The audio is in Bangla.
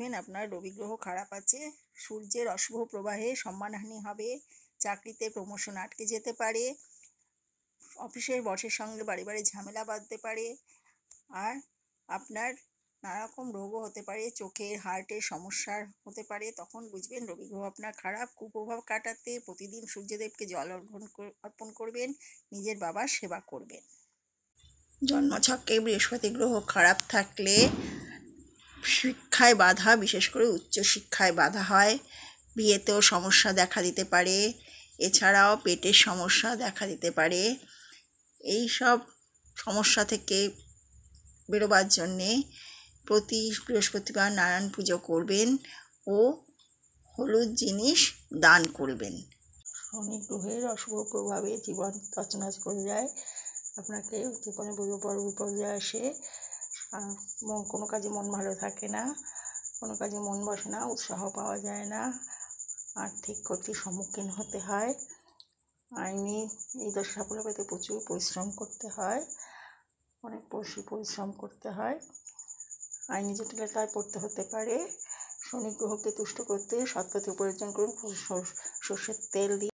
বুঝবেন আপনার রবি গ্রহ খারাপ আছে। সূর্যের অশুভ প্রবাহে সম্মানহানি হবে, চাকরিতে প্রমোশন আটকে যেতে পারে, অফিসের বসের সঙ্গে বাড়ি বাড়ি ঝামেলা বাঁধতে পারে, আর আপনার নানারকম রোগও হতে পারে, চোখের হার্টের সমস্যা হতে পারে। তখন বুঝবেন রবি গ্রহ আপনার খারাপ। কুপ্রভাব কাটাতে প্রতিদিন সূর্যদেবকে জল অর্পণ করবেন, নিজের বাবার সেবা করবেন। জন্মছকে বৃহস্পতি গ্রহ খারাপ থাকলে শিক্ষায় বাধা, বিশেষ করে উচ্চশিক্ষায় বাধা হয়, বিয়েতেও সমস্যা দেখা দিতে পারে, এছাড়াও পেটের সমস্যা দেখা দিতে পারে। এই সব সমস্যা থেকে বেরোবার জন্যে প্রতি বৃহস্পতিবার নারায়ণ পুজো করবেন ও হলুদ জিনিস দান করবেন। শনি গ্রহের অশুভ প্রভাবে জীবন তছনছ করে যায়। আপনাকে জীবনে বিপর্যয় আসে, কোনো কাজে মন ভালো থাকে না, কোনো কাজে মন বসে না, উৎসাহ পাওয়া যায় না, আর্থিক ক্ষতির সম্মুখীন হতে হয়। আইনি এই দশা সাফল্য পেতে প্রচুর পরিশ্রম করতে হয়, অনেক পরিশ্রম করতে হয়, আইনি জটিলতায় পড়তে হতে পারে। শনি গ্রহকে তুষ্ট করতে সৎ পথে উপার্জন করুন, সর্ষের তেল দিয়ে